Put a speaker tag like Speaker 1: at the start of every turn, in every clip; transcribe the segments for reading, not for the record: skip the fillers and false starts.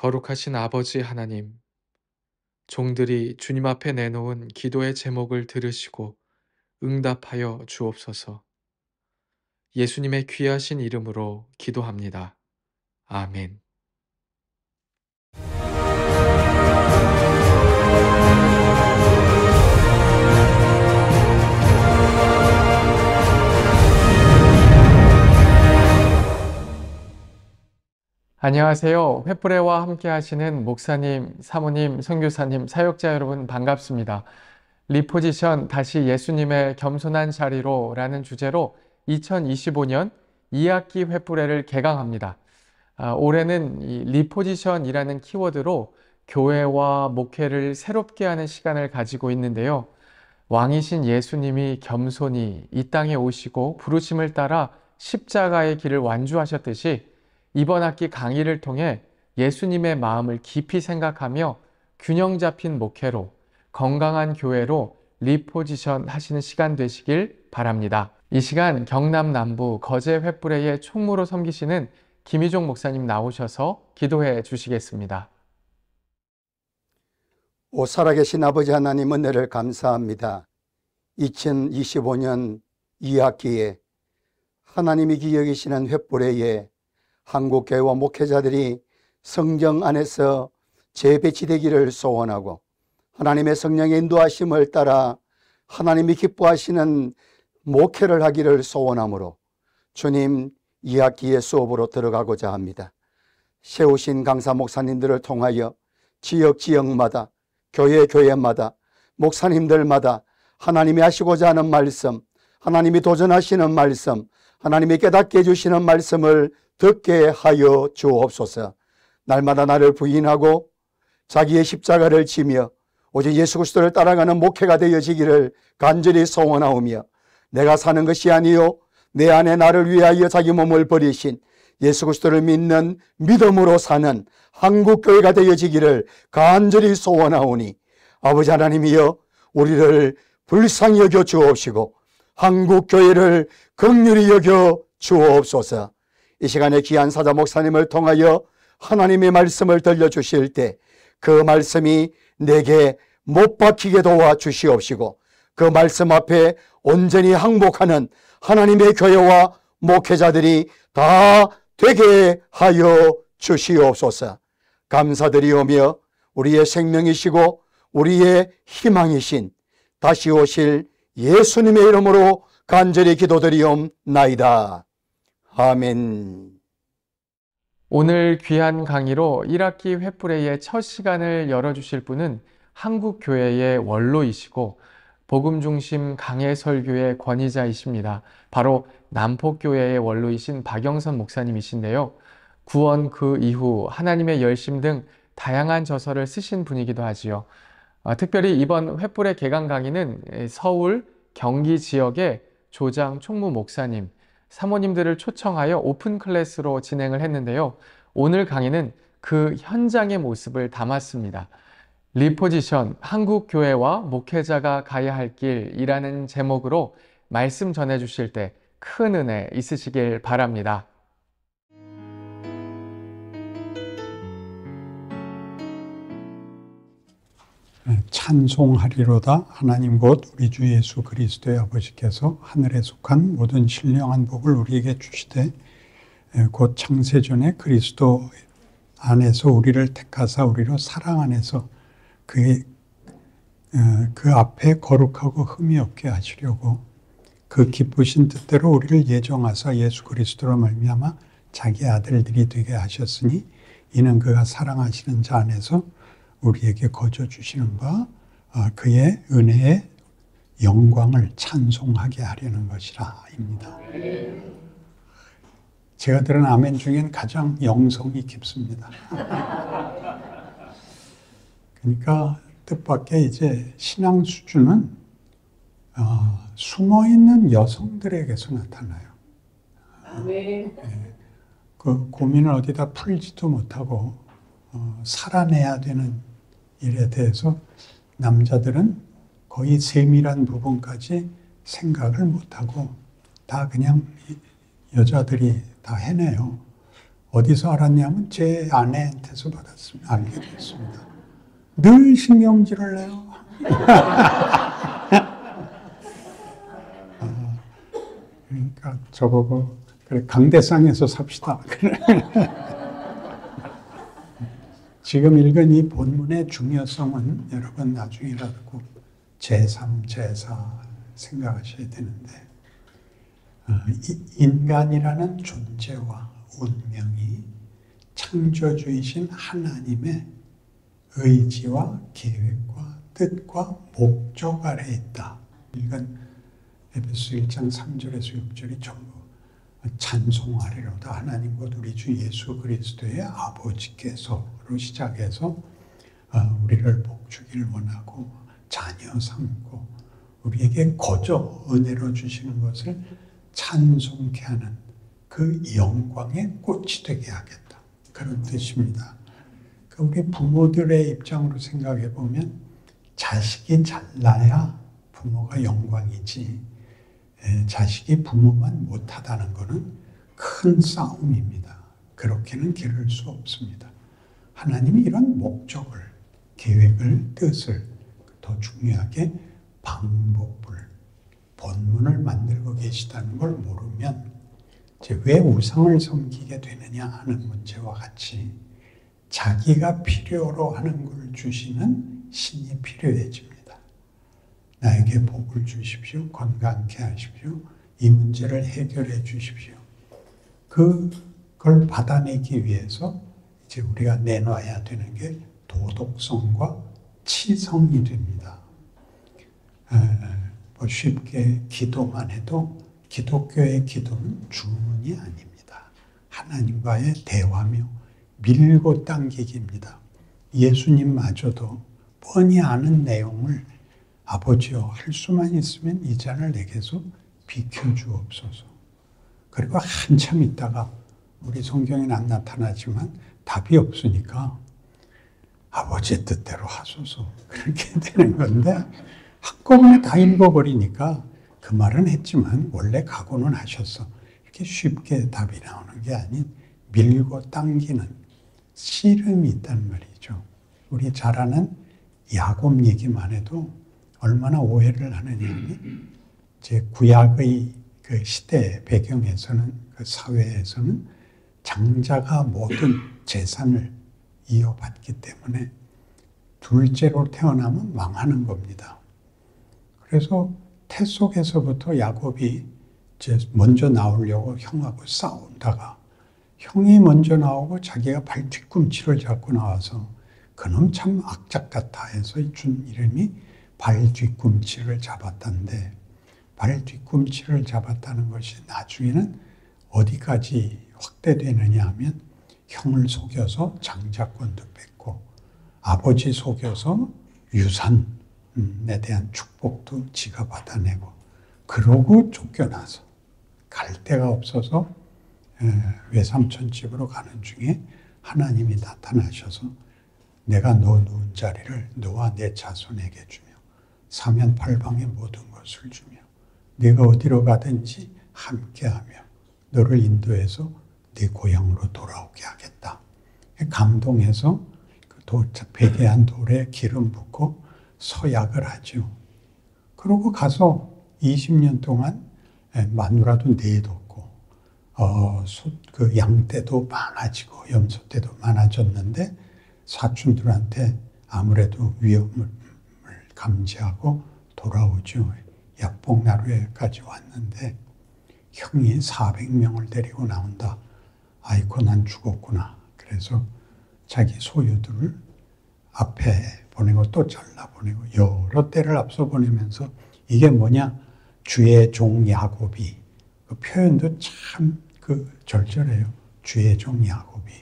Speaker 1: 거룩하신 아버지 하나님, 종들이 주님 앞에 내놓은 기도의 제목을 들으시고 응답하여 주옵소서. 예수님의 귀하신 이름으로 기도합니다. 아멘. 안녕하세요. 횃불에와 함께 하시는 목사님, 사모님, 선교사님, 사역자 여러분 반갑습니다. 리포지션 다시 예수님의 겸손한 자리로 라는 주제로 2025년 2학기 횃불에를 개강합니다. 올해는 이 리포지션이라는 키워드로 교회와 목회를 새롭게 하는 시간을 가지고 있는데요. 왕이신 예수님이 겸손히 이 땅에 오시고 부르심을 따라 십자가의 길을 완주하셨듯이 이번 학기 강의를 통해 예수님의 마음을 깊이 생각하며 균형 잡힌 목회로 건강한 교회로 리포지션 하시는 시간 되시길 바랍니다. 이 시간 경남 남부 거제 횃불회의 총무로 섬기시는 김희종 목사님 나오셔서 기도해 주시겠습니다.
Speaker 2: 오 살아계신 아버지 하나님 은혜를 감사합니다. 2025년 2학기에 하나님이 기여기시는 횃불회에 한국교회와 목회자들이 성경 안에서 재배치되기를 소원하고 하나님의 성령의 인도하심을 따라 하나님이 기뻐하시는 목회를 하기를 소원하므로 주님 2학기의 수업으로 들어가고자 합니다. 세우신 강사 목사님들을 통하여 지역마다 교회마다 목사님들마다 하나님이 하시고자 하는 말씀, 하나님이 도전하시는 말씀, 하나님이 깨닫게 해주시는 말씀을 듣게 하여 주옵소서. 날마다 나를 부인하고 자기의 십자가를 지며 오직 예수 그리스도를 따라가는 목회가 되어지기를 간절히 소원하오며, 내가 사는 것이 아니요 내 안에 나를 위하여 자기 몸을 버리신 예수 그리스도를 믿는 믿음으로 사는 한국교회가 되어지기를 간절히 소원하오니, 아버지 하나님이여 우리를 불쌍히 여겨 주옵시고 한국교회를 긍휼히 여겨 주옵소서. 이 시간에 귀한 사자 목사님을 통하여 하나님의 말씀을 들려주실 때 그 말씀이 내게 못 박히게 도와주시옵시고 그 말씀 앞에 온전히 항복하는 하나님의 교회와 목회자들이 다 되게 하여 주시옵소서. 감사드리오며 우리의 생명이시고 우리의 희망이신 다시 오실 예수님의 이름으로 간절히 기도드리옵나이다. 아멘.
Speaker 1: 오늘 귀한 강의로 1학기 횃불회의 첫 시간을 열어주실 분은 한국교회의 원로이시고 복음중심 강해설교의 권위자이십니다. 바로 남포교회의 원로이신 박영선 목사님이신데요. 구원 그 이후 하나님의 열심 등 다양한 저서를 쓰신 분이기도 하지요. 특별히 이번 횃불의 개강 강의는 서울, 경기 지역의 조장 총무 목사님, 사모님들을 초청하여 오픈 클래스로 진행을 했는데요. 오늘 강의는 그 현장의 모습을 담았습니다. 리포지션, 한국교회와 목회자가 가야 할 길이라는 제목으로 말씀 전해주실 때 큰 은혜 있으시길 바랍니다.
Speaker 3: 찬송하리로다. 하나님 곧 우리 주 예수 그리스도의 아버지께서 하늘에 속한 모든 신령한 복을 우리에게 주시되 곧 창세전에 그리스도 안에서 우리를 택하사 우리로 사랑 안에서 그 앞에 거룩하고 흠이 없게 하시려고 그 기쁘신 뜻대로 우리를 예정하사 예수 그리스도로 말미암아 자기 아들들이 되게 하셨으니 이는 그가 사랑하시는 자 안에서 우리에게 거저 주시는 바 그의 은혜의 영광을 찬송하게 하려는 것이라입니다. 제가 들은 아멘 중엔 가장 영성이 깊습니다. 그러니까 뜻밖의 이제 신앙 수준은 숨어있는 여성들에게서 나타나요.
Speaker 4: 네.
Speaker 3: 그 고민을 어디다 풀지도 못하고 살아내야 되는 일에 대해서 남자들은 거의 세밀한 부분까지 생각을 못하고 다 그냥 여자들이 다 해내요. 어디서 알았냐면 제 아내한테서 알게 됐습니다. 늘 신경질을 내요. 그러니까 저보고 그래 강대상에서 삽시다. 지금 읽은 이 본문의 중요성은 여러분 나중이라도 제3, 제4 생각하셔야 되는데 인간이라는 존재와 운명이 창조주이신 하나님의 의지와 계획과 뜻과 목적 아래에 있다. 읽은 에베소 1장 3절에서 6절이 전부 찬송하리로다. 하나님 곧 우리 주 예수 그리스도의 아버지께서로 시작해서 우리를 복주기를 원하고 자녀 삼고 우리에게 거저 은혜로 주시는 것을 찬송케 하는 그 영광의 꽃이 되게 하겠다. 그런 뜻입니다. 우리 부모들의 입장으로 생각해 보면 자식이 잘나야 부모가 영광이지 자식이 부모만 못하다는 것은 큰 싸움입니다. 그렇게는 기를 수 없습니다. 하나님이 이런 목적을, 계획을, 뜻을 더 중요하게 방법을, 본문을 만들고 계시다는 걸 모르면 왜 우상을 섬기게 되느냐 하는 문제와 같이 자기가 필요로 하는 걸 주시는 신이 필요해집니다. 나에게 복을 주십시오. 건강케 하십시오. 이 문제를 해결해 주십시오. 그걸 받아내기 위해서 이제 우리가 내놔야 되는 게 도덕성과 치성이 됩니다. 쉽게 기도만 해도 기독교의 기도는 주문이 아닙니다. 하나님과의 대화며 밀고 당기기입니다. 예수님마저도 뻔히 아는 내용을 아버지여 할 수만 있으면 이 잔을 내게서 비켜주옵소서. 그리고 한참 있다가 우리 성경에는 안 나타나지만 답이 없으니까 아버지의 뜻대로 하소서 그렇게 되는 건데 한꺼번에 다 읽어버리니까 그 말은 했지만 원래 각오는 하셨어. 이렇게 쉽게 답이 나오는 게 아닌 밀고 당기는 씨름이 있단 말이죠. 우리 잘 아는 야곱 얘기만 해도 얼마나 오해를 하느냐면 제 구약의 그 시대 배경에서는 그 사회에서는 장자가 모든 재산을 이어받기 때문에 둘째로 태어나면 망하는 겁니다. 그래서 태 속에서부터 야곱이 이제 먼저 나오려고 형하고 싸운다가 형이 먼저 나오고 자기가 발 뒤꿈치를 잡고 나와서 그놈 참 악작 같아 해서 준 이름이 발 뒤꿈치를 잡았다는데 발 뒤꿈치를 잡았다는 것이 나중에는 어디까지 확대되느냐 하면 형을 속여서 장자권도 뺏고 아버지 속여서 유산에 대한 축복도 지가 받아내고 그러고 쫓겨나서 갈 데가 없어서 외삼촌 집으로 가는 중에 하나님이 나타나셔서 내가 너 누운 자리를 너와 내 자손에게 주며 사면팔방의 모든 것을 주며 네가 어디로 가든지 함께하며 너를 인도해서 네 고향으로 돌아오게 하겠다. 감동해서 그 베개한 돌에 기름 붓고 서약을 하죠. 그러고 가서 20년 동안 마누라도 내뒀고 그 양떼도 많아지고 염소떼도 많아졌는데 사촌들한테 아무래도 위험을 감지하고 돌아오죠. 약복나루에까지 왔는데 형이 400명을 데리고 나온다. 아이고 난 죽었구나. 그래서 자기 소유들을 앞에 보내고 또 잘라보내고 여러 때를 앞서 보내면서 이게 뭐냐? 주의 종 야곱이 그 표현도 참 절절해요. 주의 종 야곱이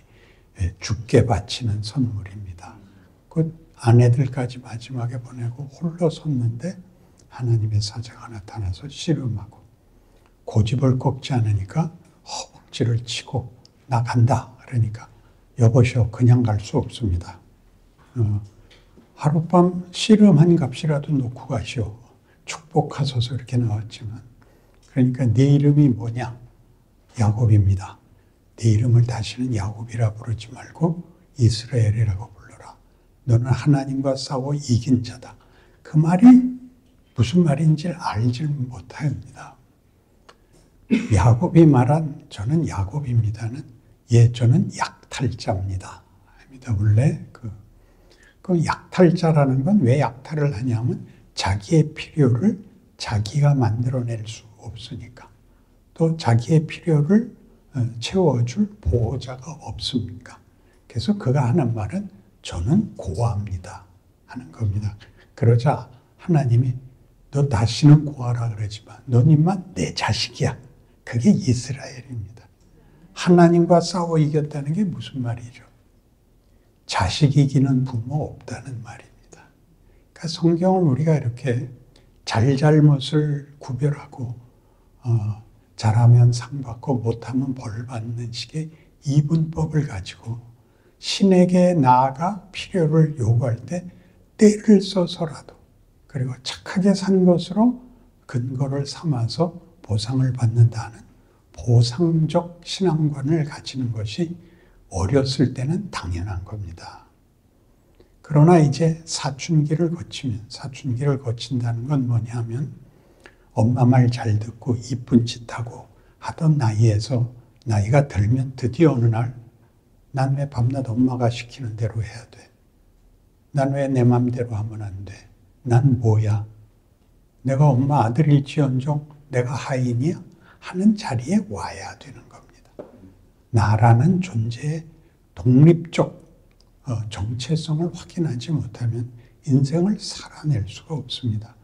Speaker 3: 죽게 바치는 선물입니다. 그 아내들까지 마지막에 보내고 홀로 섰는데 하나님의 사자가 나타나서 씨름하고 고집을 꺾지 않으니까 허벅지를 치고 나 간다. 그러니까 여보시오 그냥 갈 수 없습니다. 하룻밤 씨름한 값이라도 놓고 가시오. 축복하소서 이렇게 나왔지만 그러니까 네 이름이 뭐냐? 야곱입니다. 네 이름을 다시는 야곱이라 부르지 말고 이스라엘이라고 불러라. 너는 하나님과 싸워 이긴 자다. 그 말이 무슨 말인지 알지 못합니다. 야곱이 말한 저는 야곱입니다는 저는 약탈자입니다. 원래 그 약탈자라는 건 왜 약탈을 하냐면 자기의 필요를 자기가 만들어낼 수 없으니까. 또 자기의 필요를 채워줄 보호자가 없습니까? 그래서 그가 하는 말은 저는 고아입니다 하는 겁니다. 그러자 하나님이 너 다시는 고아라 그러지 마. 너님만 내 자식이야. 그게 이스라엘입니다. 하나님과 싸워 이겼다는 게 무슨 말이죠? 자식 이기는 부모 없다는 말입니다. 그러니까 성경을 우리가 이렇게 잘잘못을 구별하고 잘하면 상 받고 못하면 벌 받는 식의 이분법을 가지고 신에게 나아가 필요를 요구할 때 때를 써서라도 그리고 착하게 산 것으로 근거를 삼아서 보상을 받는다는 보상적 신앙관을 가지는 것이 어렸을 때는 당연한 겁니다. 그러나 이제 사춘기를 거친다는 건 뭐냐면 엄마 말 잘 듣고 이쁜 짓 하고 하던 나이에서 나이가 들면 드디어 어느 날 난 왜 밤낮 엄마가 시키는 대로 해야 돼? 난 왜 내 맘대로 하면 안 돼? 난 뭐야? 내가 엄마 아들일지언정 내가 하인이야? 하는 자리에 와야 되는 겁니다. 나라는 존재의 독립적 정체성을 확인하지 못하면 인생을 살아낼 수가 없습니다.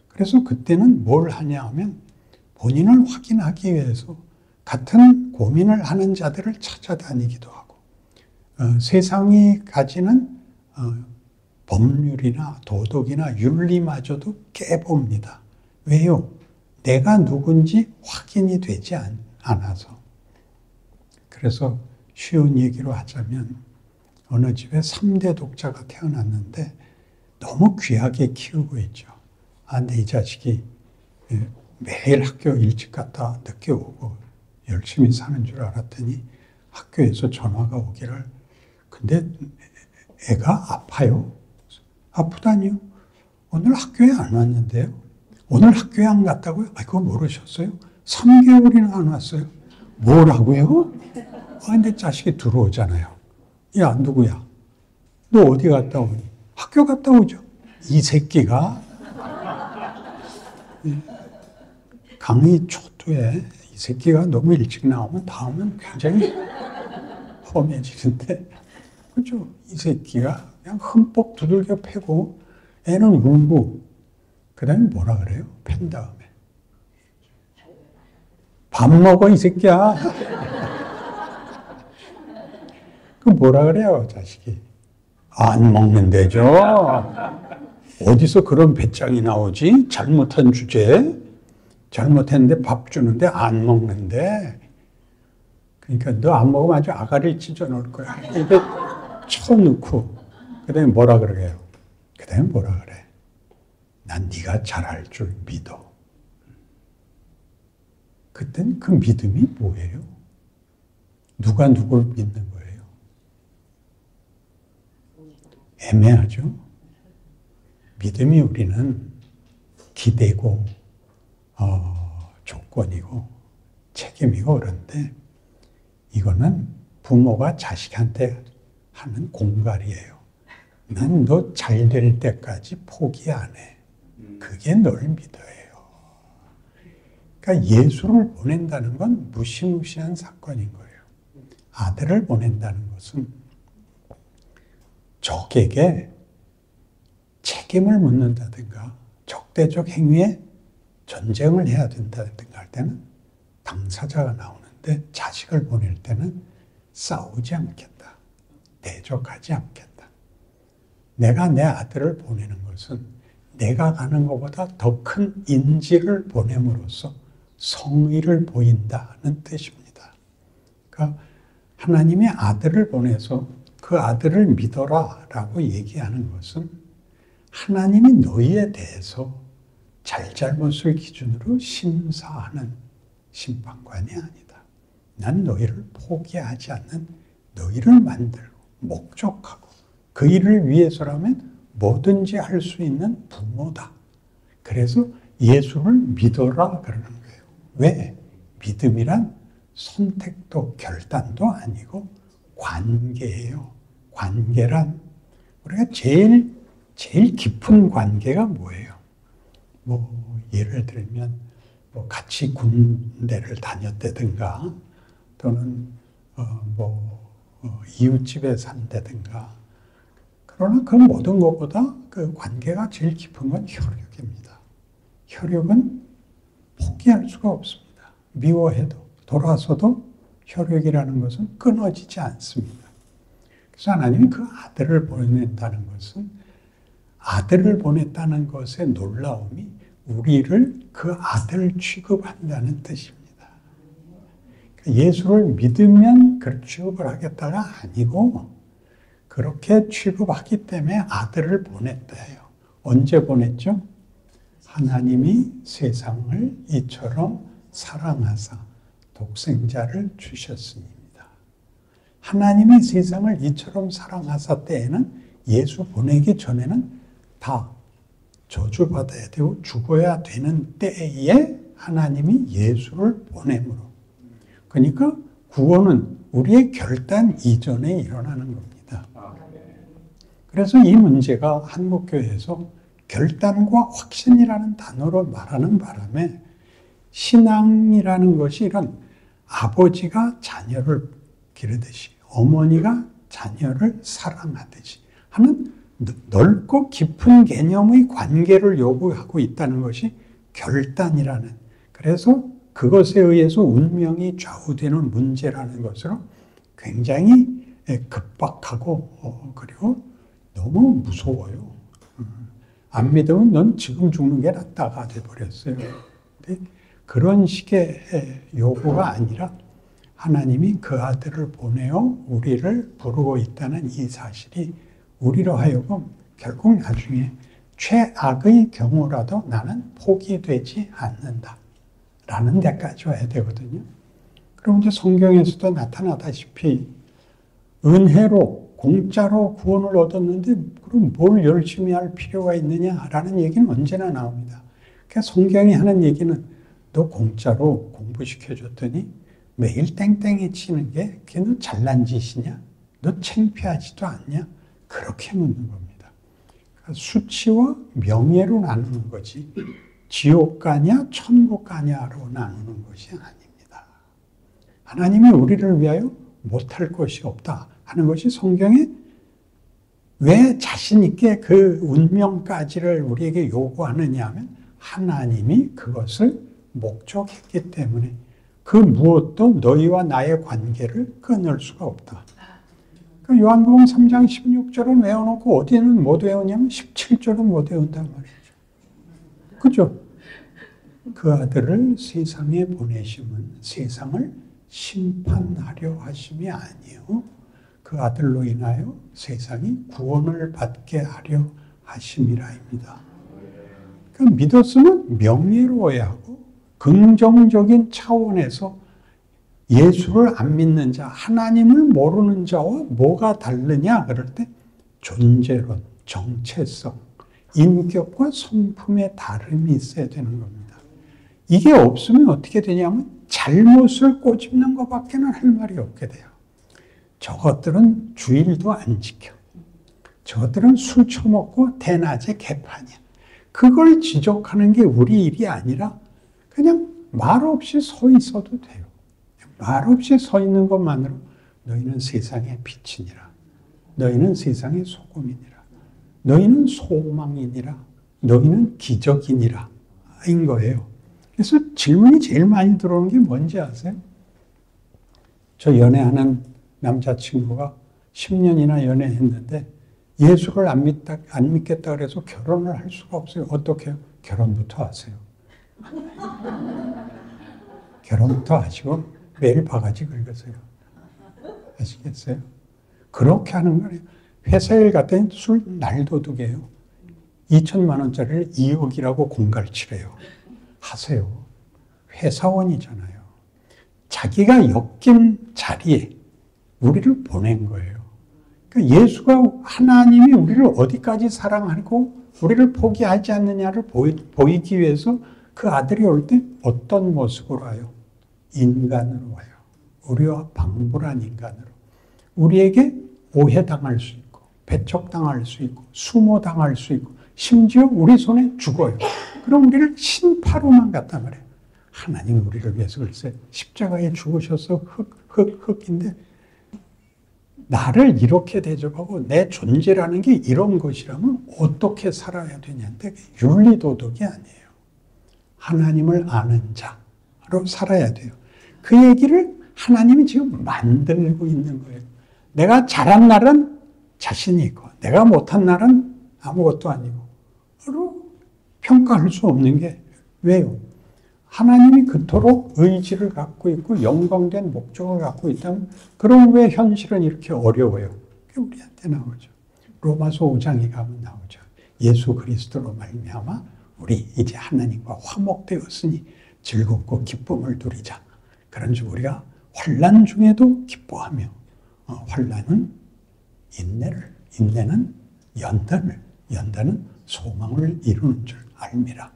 Speaker 3: 그래서 그때는 뭘 하냐 하면 본인을 확인하기 위해서 같은 고민을 하는 자들을 찾아다니기도 하고 세상이 가지는 법률이나 도덕이나 윤리마저도 깨봅니다. 왜요? 내가 누군지 확인이 되지 않아서. 그래서 쉬운 얘기로 하자면 어느 집에 3대 독자가 태어났는데 너무 귀하게 키우고 있죠. 근데 이 자식이 매일 학교 일찍 갔다 늦게 오고 열심히 사는 줄 알았더니 학교에서 전화가 오기를 근데 애가 아파요. 아프다니요? 오늘 학교에 안 왔는데요. 오늘 학교에 안 갔다고요? 그거 모르셨어요? 3개월이나 안 왔어요. 뭐라고요? 근데 자식이 들어오잖아요. 야, 누구야? 너 어디 갔다 오니? 학교 갔다 오죠. 이 새끼가 강의 초두에 이 새끼가 너무 일찍 나오면 다음은 굉장히 험해지는데 그죠? 이 새끼가 그냥 흠뻑 두들겨 패고 애는 울고 그 다음에 뭐라 그래요? 팬 다음에 밥 먹어 이 새끼야. 그 뭐라 그래요 자식이? 안 먹는데죠. 어디서 그런 배짱이 나오지? 잘못한 주제에 잘못했는데 밥 주는데 안 먹는데 그러니까 너 안 먹으면 아주 아가리를 찢어 놓을 거야. 이렇게 쳐놓고 그 다음에 뭐라 그러게요? 그 다음에 뭐라 그래? 난 네가 잘할 줄 믿어. 그땐 그 믿음이 뭐예요? 누가 누굴 믿는 거예요? 애매하죠? 믿음이 우리는 기대고 조건이고 책임이고 그런데 이거는 부모가 자식한테 하는 공갈이에요. 난 너 잘 될 때까지 포기 안 해. 그게 널 믿어요. 그러니까 예수를 보낸다는 건 무시무시한 사건인 거예요. 아들을 보낸다는 것은 적에게 책임을 묻는다든가 적대적 행위에 전쟁을 해야 된다든가 할 때는 당사자가 나오는데 자식을 보낼 때는 싸우지 않겠다. 대적하지 않겠다. 내가 내 아들을 보내는 것은 내가 가는 것보다 더 큰 인지를 보냄으로써 성의를 보인다는 뜻입니다. 그러니까 하나님의 아들을 보내서 그 아들을 믿어라 라고 얘기하는 것은 하나님이 너희에 대해서 잘잘못을 기준으로 심사하는 심판관이 아니다. 난 너희를 포기하지 않는 너희를 만들고 목적하고 그 일을 위해서라면 뭐든지 할 수 있는 부모다. 그래서 예수를 믿어라 그러는 거예요. 왜? 믿음이란 선택도 결단도 아니고 관계예요. 관계란 우리가 제일 깊은 관계가 뭐예요? 뭐 예를 들면 뭐 같이 군대를 다녔다든가 또는 이웃집에 산다든가. 그러나 그 모든 것보다 그 관계가 제일 깊은 건 혈육입니다. 혈육은 포기할 수가 없습니다. 미워해도 돌아서도 혈육이라는 것은 끊어지지 않습니다. 그래서 하나님이 그 아들을 보낸다는 것은 아들을 보냈다는 것의 놀라움이 우리를 그 아들 취급한다는 뜻입니다. 예수를 믿으면 그 취급을 하겠다가 아니고 그렇게 취급하기 때문에 아들을 보냈대요. 언제 보냈죠? 하나님이 세상을 이처럼 사랑하사 독생자를 주셨습니다. 하나님이 세상을 이처럼 사랑하사 때에는 예수 보내기 전에는 다 저주받아야 되고 죽어야 되는 때에 하나님이 예수를 보내므로. 그러니까 구원은 우리의 결단 이전에 일어나는 겁니다. 그래서 이 문제가 한국교회에서 결단과 확신이라는 단어로 말하는 바람에 신앙이라는 것이 이런 아버지가 자녀를 기르듯이 어머니가 자녀를 사랑하듯이 하는 넓고 깊은 개념의 관계를 요구하고 있다는 것이 결단이라는, 그래서 그것에 의해서 운명이 좌우되는 문제라는 것으로 굉장히 급박하고 그리고 너무 무서워요. 안 믿으면 넌 지금 죽는 게 낫다가 돼버렸어요. 근데 그런 식의 요구가 아니라 하나님이 그 아들을 보내어 우리를 부르고 있다는 이 사실이 우리로 하여금 결국 나중에 최악의 경우라도 나는 포기되지 않는다 라는 데까지 와야 되거든요. 그럼 이제 성경에서도 나타나다시피 은혜로 공짜로 구원을 얻었는데 그럼 뭘 열심히 할 필요가 있느냐라는 얘기는 언제나 나옵니다. 그러니까 성경이 하는 얘기는 너 공짜로 공부시켜줬더니 매일 땡땡이 치는 게 그게 너 잘난 짓이냐? 너 창피하지도 않냐? 그렇게 묻는 겁니다. 그러니까 수치와 명예로 나누는 거지 지옥 가냐 천국 가냐로 나누는 것이 아닙니다. 하나님이 우리를 위하여 못할 것이 없다 하는 것이 성경에 왜 자신 있게 그 운명까지를 우리에게 요구하느냐 하면 하나님이 그것을 목적했기 때문에 그 무엇도 너희와 나의 관계를 끊을 수가 없다. 그 요한복음 3장 16절은 외워놓고 어디는 못 외우냐면 17절은 못 외운단 말이죠. 그죠? 그 아들을 세상에 보내심은 세상을 심판하려 하심이 아니요 그 아들로 인하여 세상이 구원을 받게 하려 하심이라입니다. 그러니까 믿었으면 명예로워야 하고 긍정적인 차원에서 예수를 안 믿는 자, 하나님을 모르는 자와 뭐가 다르냐 그럴 때 존재론, 정체성, 인격과 성품의 다름이 있어야 되는 겁니다. 이게 없으면 어떻게 되냐면 잘못을 꼬집는 것밖에는 할 말이 없게 돼요. 저것들은 주일도 안 지켜. 저것들은 술 처먹고 대낮에 개판이야. 그걸 지적하는 게 우리 일이 아니라 그냥 말 없이 서 있어도 돼요. 말 없이 서 있는 것만으로 너희는 세상의 빛이니라. 너희는 세상의 소금이니라. 너희는 소망이니라. 너희는 기적이니라. 인 거예요. 그래서 질문이 제일 많이 들어오는 게 뭔지 아세요? 저 연애하는 남자친구가 10년이나 연애했는데 예수를 안 믿겠다 그래서 결혼을 할 수가 없어요. 어떻게 해요? 결혼부터 하세요. 결혼부터 하시고 매일 바가지 긁으세요. 아시겠어요? 그렇게 하는 거예요. 회사일 갔더니 술 날도둑이에요. 2천만 원짜리를 2억이라고 공갈치래요. 하세요. 회사원이잖아요. 자기가 엮인 자리에 우리를 보낸 거예요. 그러니까 예수가 하나님이 우리를 어디까지 사랑하고 우리를 포기하지 않느냐를 보이기 위해서 그 아들이 올 때 어떤 모습으로 와요? 인간으로 와요. 우리와 방불한 인간으로. 우리에게 오해당할 수 있고 배척당할 수 있고 수모당할 수 있고 심지어 우리 손에 죽어요. 그럼 우리를 신파로만 갖다 말해요. 하나님 우리를 위해서 글쎄 십자가에 죽으셔서 흑인데 나를 이렇게 대접하고 내 존재라는 게 이런 것이라면 어떻게 살아야 되냐인데 윤리도덕이 아니에요. 하나님을 아는 자로 살아야 돼요. 그 얘기를 하나님이 지금 만들고 있는 거예요. 내가 잘한 날은 자신이 있고 내가 못한 날은 아무것도 아니고 평가할 수 없는 게 왜요? 하나님이 그토록 의지를 갖고 있고 영광된 목적을 갖고 있다면 그럼 왜 현실은 이렇게 어려워요? 그게 우리한테 나오죠. 로마서 5장에 가면 나오죠. 예수 그리스도로 말미암아 우리 이제 하나님과 화목되었으니 즐겁고 기쁨을 누리자. 그런즉 우리가 환난 중에도 기뻐하며 환난은 인내를, 인내는 연단을, 연단은 소망을 이루는 줄 알미라.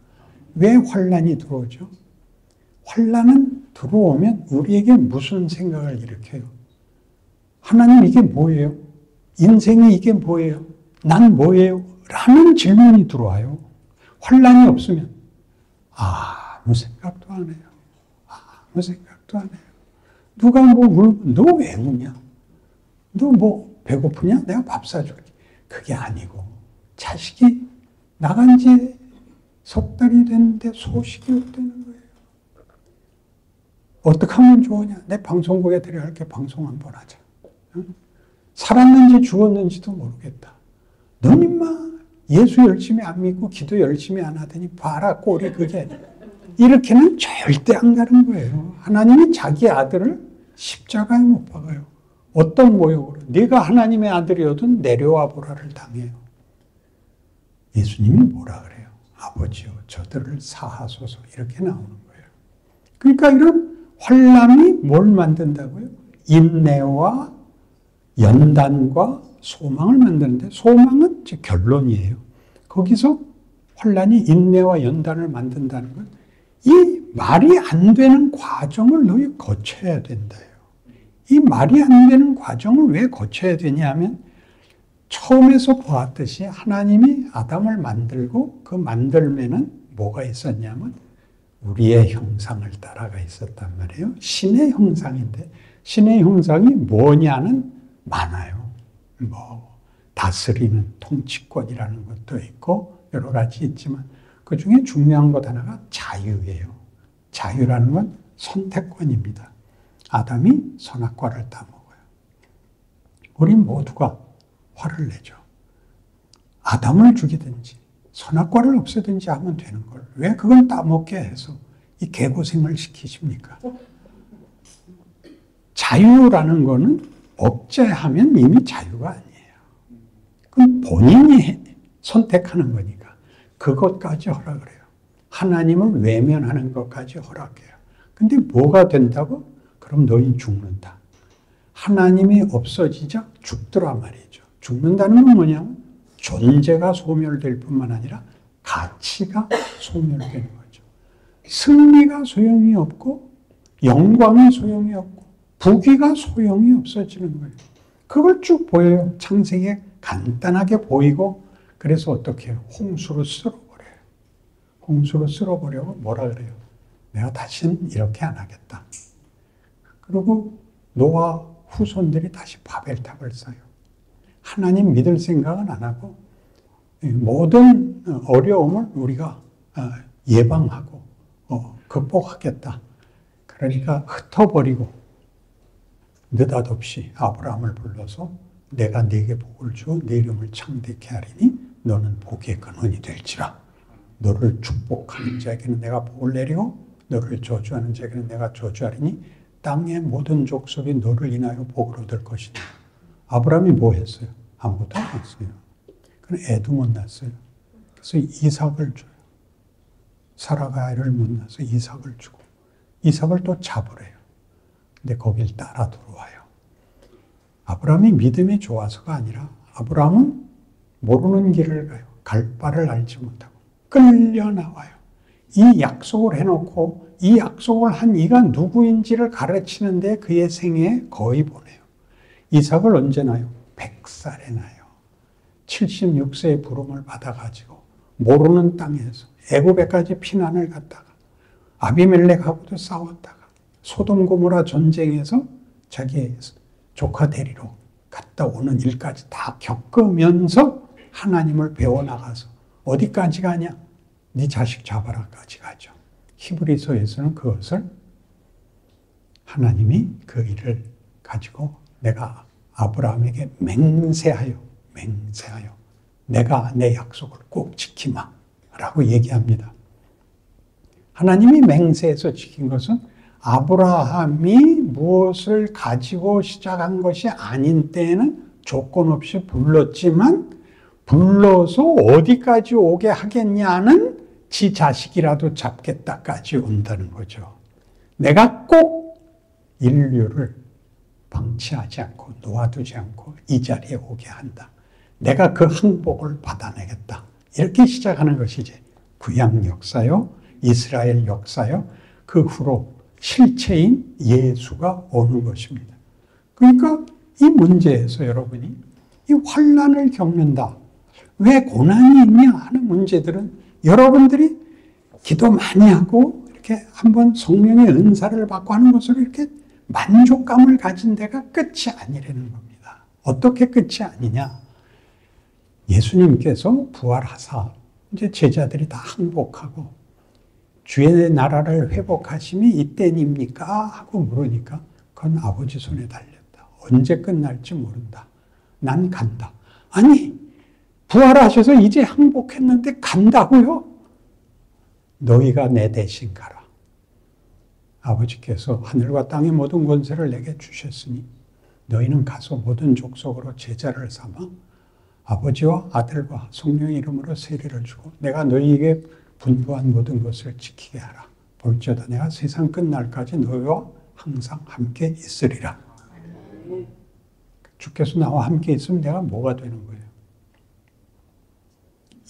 Speaker 3: 왜 환난이 들어오죠? 환난은 들어오면 우리에게 무슨 생각을 일으켜요? 하나님 이게 뭐예요? 인생이 이게 뭐예요? 난 뭐예요? 라는 질문이 들어와요. 환난이 없으면 아무 생각도 안 해요. 아무 생각도 안 해요. 누가 뭐 울면 너 왜 우냐? 너 뭐 배고프냐? 내가 밥 사줄게. 그게 아니고 자식이 나간 지 석 달이 됐는데 소식이 없다는 거예요. 어떻게 하면 좋으냐? 내 방송국에 들어갈게. 방송 한번 하자. 응? 살았는지 죽었는지도 모르겠다. 넌 임마 예수 열심히 안 믿고 기도 열심히 안 하더니 봐라 꼴이 그게. 이렇게는 절대 안 가는 거예요. 하나님이 자기 아들을 십자가에 못 박아요. 어떤 모욕으로? 네가 하나님의 아들이어도 내려와 보라를 당해요. 예수님이 뭐라 그래요? 아버지요 저들을 사하소서 이렇게 나오는 거예요. 그러니까 이런 환난이 뭘 만든다고요? 인내와 연단과 소망을 만드는데 소망은 결론이에요. 거기서 환난이 인내와 연단을 만든다는 건 이 말이 안 되는 과정을 너희 거쳐야 된다요. 이 말이 안 되는 과정을 왜 거쳐야 되냐면 처음에서 보았듯이 하나님이 아담을 만들고 그 만들면은 뭐가 있었냐면 우리의 형상을 따라가 있었단 말이에요. 신의 형상인데 신의 형상이 뭐냐는 많아요. 뭐 다스리는 통치권이라는 것도 있고 여러 가지 있지만 그 중에 중요한 것 하나가 자유예요. 자유라는 건 선택권입니다. 아담이 선악과를 따먹어요. 우리 모두가 화를 내죠. 아담을 죽이든지 선악과를 없애든지 하면 되는 걸 왜 그걸 따먹게 해서 이 개고생을 시키십니까? 자유라는 거는 억제하면 이미 자유가 아니에요. 그건 본인이 선택하는 거니까 그것까지 허락을 해요. 하나님을 외면하는 것까지 허락해요. 근데 뭐가 된다고? 그럼 너희 죽는다. 하나님이 없어지자 죽더라 말이죠. 죽는다는 건 뭐냐면 존재가 소멸될 뿐만 아니라 가치가 소멸되는 거죠. 승리가 소용이 없고 영광이 소용이 없고 부귀가 소용이 없어지는 거예요. 그걸 쭉 보여요. 창세기에 간단하게 보이고 그래서 어떻게 해요? 홍수로 쓸어버려요. 홍수로 쓸어버려고 뭐라 그래요? 내가 다시는 이렇게 안 하겠다. 그리고 노아 후손들이 다시 바벨탑을 쌓아요. 하나님 믿을 생각은 안 하고 모든 어려움을 우리가 예방하고 극복하겠다. 그러니까 흩어버리고 느닷없이 아브라함을 불러서 내가 네게 복을 주어 네 이름을 창대케 하리니 너는 복의 근원이 될지라. 너를 축복하는 자에게는 내가 복을 내리고 너를 저주하는 자에게는 내가 저주하리니 땅의 모든 족속이 너를 인하여 복을 얻을 것이다. 아브라함이 뭐 했어요? 아무것도 안 했어요. 그는 애도 못 낳았어요. 그래서 이삭을 줘요. 사라가 아이를 못 낳아서 이삭을 주고 이삭을 또 잡으래요. 근데 거길 따라 들어와요. 아브라함이 믿음이 좋아서가 아니라 아브라함은 모르는 길을 가요. 갈 바를 알지 못하고 끌려 나와요. 이 약속을 해놓고 이 약속을 한 이가 누구인지를 가르치는데 그의 생애에 거의 보내요. 이삭을 언제 나요? 100살에 나요. 76세의 부름을 받아가지고 모르는 땅에서 애굽에까지 피난을 갔다가 아비멜렉하고도 싸웠다가 소돔 고모라 전쟁에서 자기 조카 데리러 갔다 오는 일까지 다 겪으면서 하나님을 배워나가서 어디까지 가냐? 네 자식 잡아라까지 가죠. 히브리서에서는 그것을 하나님이 그 일을 가지고 내가 아브라함에게 맹세하여 내가 내 약속을 꼭 지키마 라고 얘기합니다. 하나님이 맹세해서 지킨 것은 아브라함이 무엇을 가지고 시작한 것이 아닌 때에는 조건 없이 불렀지만 불러서 어디까지 오게 하겠냐는 지 자식이라도 잡겠다까지 온다는 거죠. 내가 꼭 인류를 방치하지 않고 놓아두지 않고 이 자리에 오게 한다. 내가 그 항복을 받아내겠다. 이렇게 시작하는 것이 이제 구약 역사요, 이스라엘 역사요, 그 후로 실체인 예수가 오는 것입니다. 그러니까 이 문제에서 여러분이 이 환난을 겪는다. 왜 고난이 있냐 하는 문제들은 여러분들이 기도 많이 하고 이렇게 한번 성령의 은사를 받고 하는 것으로 이렇게 만족감을 가진 데가 끝이 아니라는 겁니다. 어떻게 끝이 아니냐? 예수님께서 부활하사 이제 제자들이 다 항복하고 주의 나라를 회복하심이 이때입니까? 하고 물으니까 그건 아버지 손에 달렸다. 언제 끝날지 모른다. 난 간다. 아니, 부활하셔서 이제 항복했는데 간다고요? 너희가 내 대신 가라. 아버지께서 하늘과 땅의 모든 권세를 내게 주셨으니 너희는 가서 모든 족속으로 제자를 삼아 아버지와 아들과 성령의 이름으로 세례를 주고 내가 너희에게 분부한 모든 것을 지키게 하라. 볼지어다 내가 세상 끝날까지 너희와 항상 함께 있으리라. 주께서 나와 함께 있으면 내가 뭐가 되는 거예요?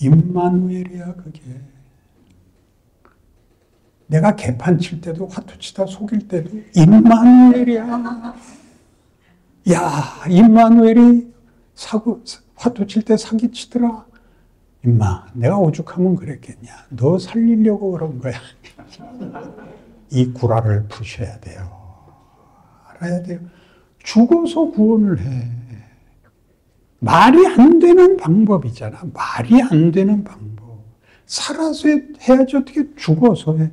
Speaker 3: 임마누엘이야 그게. 내가 개판 칠 때도 화투 치다 속일 때도 임마누엘이야. 야, 임마누엘이 화투 칠 때 사기 치더라. 임마, 내가 오죽하면 그랬겠냐. 너 살리려고 그런 거야. 이 구라를 푸셔야 돼요. 알아야 돼요. 죽어서 구원을 해. 말이 안 되는 방법이잖아. 말이 안 되는 방법. 살아서 해야지 어떻게 죽어서 해.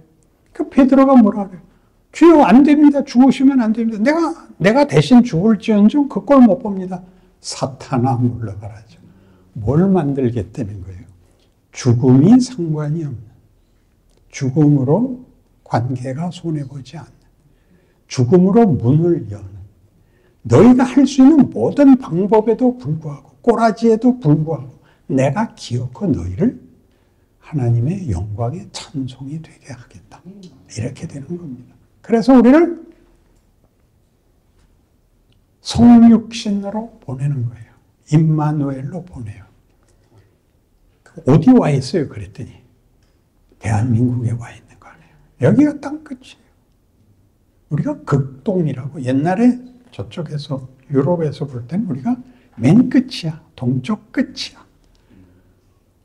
Speaker 3: 그 베드로가 뭐라 그래요? 주여 안 됩니다. 죽으시면 안 됩니다. 내가 대신 죽을지언정 그 꼴 못 봅니다. 사탄아 물러가라죠. 뭘 만들겠다는 거예요? 죽음이 상관이 없는, 죽음으로 관계가 손해보지 않는, 죽음으로 문을 여는, 너희가 할 수 있는 모든 방법에도 불구하고 꼬라지에도 불구하고 내가 기어코 너희를 하나님의 영광의 찬송이 되게 하겠다. 이렇게 되는 겁니다. 그래서 우리를 성육신으로 보내는 거예요. 임마누엘로 보내요. 어디 와 있어요? 그랬더니 대한민국에 와 있는 거 아니에요. 여기가 땅끝이에요. 우리가 극동이라고 옛날에 저쪽에서 유럽에서 볼 때는 우리가 맨 끝이야. 동쪽 끝이야.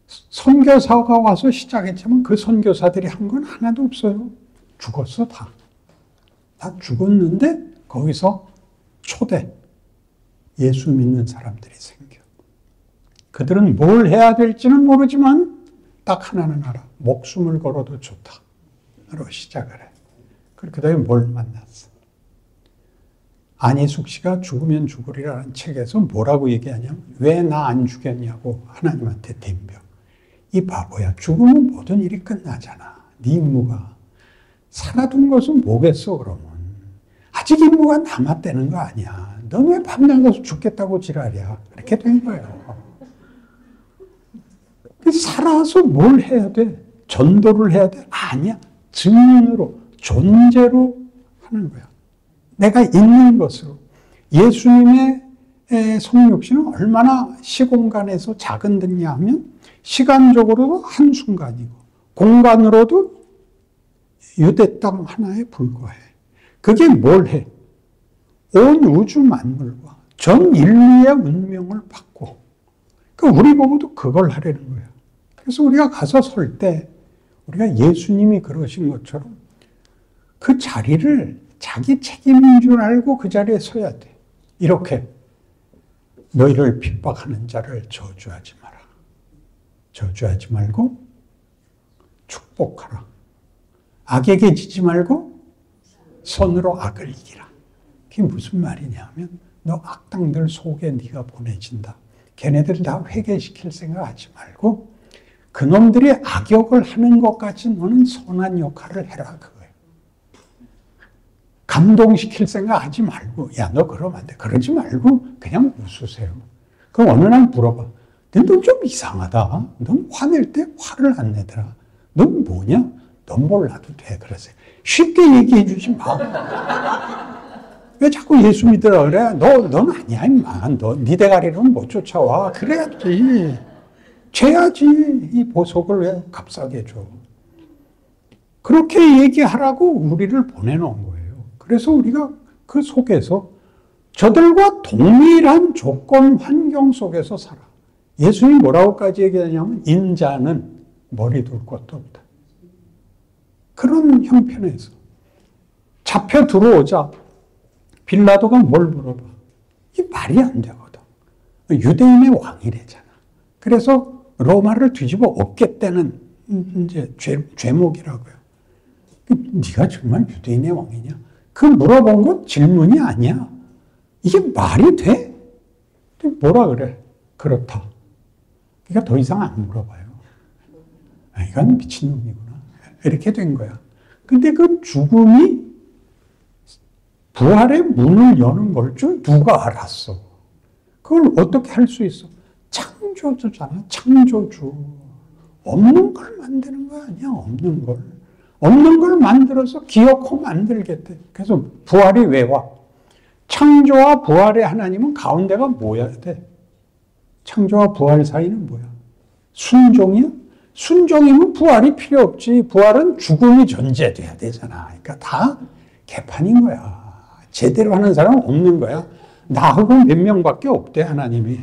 Speaker 3: 선교사가 와서 시작했지만 그 선교사들이 한 건 하나도 없어요. 죽었어 다. 다 죽었는데 거기서 초대 예수 믿는 사람들이 생겨. 그들은 뭘 해야 될지는 모르지만 딱 하나는 알아. 목숨을 걸어도 좋다로 시작을 해. 그 다음에 뭘 만났어? 안희숙 씨가 죽으면 죽으리라는 책에서 뭐라고 얘기하냐면 왜 나 안 죽였냐고 하나님한테 덤벼. 이 바보야. 죽으면 모든 일이 끝나잖아. 네 임무가. 살아둔 것은 뭐겠어 그러면. 아직 임무가 남았다는 거 아니야. 넌 왜 밤낮아서 죽겠다고 지랄이야. 이렇게 된 거예요. 살아서 뭘 해야 돼? 전도를 해야 돼? 아니야. 증인으로, 존재로 하는 거야. 내가 있는 것으로 예수님의 성육신은 얼마나 시공간에서 작은 듯냐 하면 시간적으로도 한순간이고 공간으로도 유대 땅 하나에 불과해. 그게 뭘 해? 온 우주 만물과 전 인류의 운명을 바꿔. 그러니까 우리 보고도 그걸 하려는 거야. 그래서 우리가 가서 설 때 우리가 예수님이 그러신 것처럼 그 자리를 자기 책임인 줄 알고 그 자리에 서야 돼. 이렇게 너희를 핍박하는 자를 저주하지 마라. 저주하지 말고 축복하라. 악에게 지지 말고 선으로 악을 이기라. 그게 무슨 말이냐 하면 너 악당들 속에 네가 보내진다. 걔네들 다 회개시킬 생각하지 말고 그놈들이 악역을 하는 것까지 너는 선한 역할을 해라 그거예요. 감동시킬 생각하지 말고 야 너 그러면 안 돼. 그러지 말고 그냥 웃으세요. 그럼 어느 날 물어봐. 넌 좀 이상하다. 넌 화낼 때 화를 안 내더라. 넌 뭐냐? 넌 몰라도 돼. 그러세요. 쉽게 얘기해 주지 마. 왜 자꾸 예수 믿으라 그래? 넌 아니야 임마. 네 대가리로는 못 쫓아와. 그래야지. 죄야지. 이 보석을 왜 값싸게 줘. 그렇게 얘기하라고 우리를 보내놓은 거예요. 그래서 우리가 그 속에서 저들과 동일한 조건 환경 속에서 살아. 예수님이 뭐라고까지 얘기하냐면 인자는 머리 둘 것도 없다. 그런 형편에서 잡혀 들어오자 빌라도가 뭘 물어봐. 이게 말이 안 되거든. 유대인의 왕이래잖아. 그래서 로마를 뒤집어 엎겠다는 이제 죄목이라고요. 네가 정말 유대인의 왕이냐? 그 물어본 건 질문이 아니야. 이게 말이 돼? 뭐라 그래? 그렇다. 그러니까 더 이상 안 물어봐요. 아, 이건 미친놈이구나. 이렇게 된 거야. 근데 그 죽음이 부활의 문을 여는 걸 줄 누가 알았어? 그걸 어떻게 할 수 있어? 창조주잖아. 창조주. 없는 걸 만드는 거 아니야. 없는 걸. 없는 걸 만들어서 기어코 만들겠대. 그래서 부활이 왜 와? 창조와 부활의 하나님은 가운데가 뭐야 돼? 창조와 부활 사이는 뭐야? 순종이야? 순종이면 부활이 필요 없지. 부활은 죽음이 존재돼야 되잖아. 그러니까 다 개판인 거야. 제대로 하는 사람은 없는 거야. 나하고 몇 명밖에 없대 하나님이.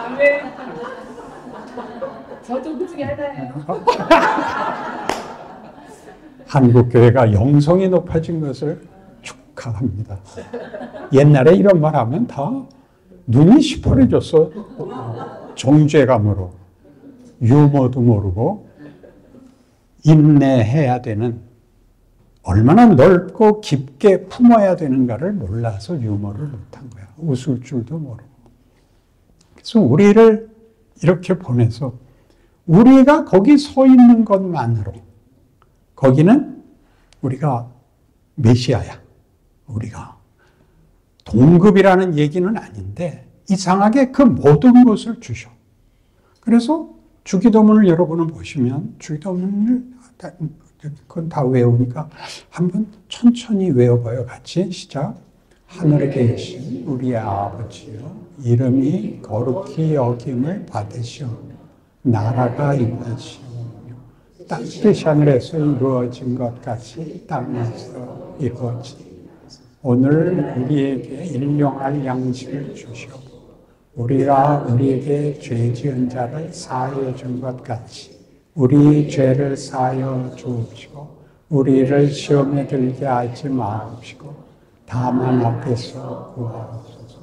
Speaker 4: 아멘. 저도 그 중에 하나예요.
Speaker 3: 한국교회가 영성이 높아진 것을 축하합니다. 옛날에 이런 말 하면 다 눈이 시퍼래졌어. 정죄감으로. 유머도 모르고 인내해야 되는, 얼마나 넓고 깊게 품어야 되는가를 몰라서 유머를 못한 거야. 웃을 줄도 모르고. 그래서 우리를 이렇게 보내서 우리가 거기 서 있는 것만으로, 거기는 우리가 메시아야. 우리가 동급이라는 얘기는 아닌데 이상하게 그 모든 것을 주셔. 그래서 주기도문을 여러분은 보시면 주기도문을 그건 다 외우니까 한번 천천히 외워봐요. 같이 시작. 하늘에 계신 우리 아버지여, 이름이 거룩히 여김을 받으시오. 나라가 임하시오며 뜻이 하늘에서 이루어진 것 같이 땅에서 이루어지니 오늘 우리에게 일용할 양식을 주시오. 우리가 우리에게 죄 지은 자를 사하여 준 것 같이 우리 죄를 사하여 주옵시고 우리를 시험에 들게 하지 마옵시고 다만 앞에서 구하옵소서.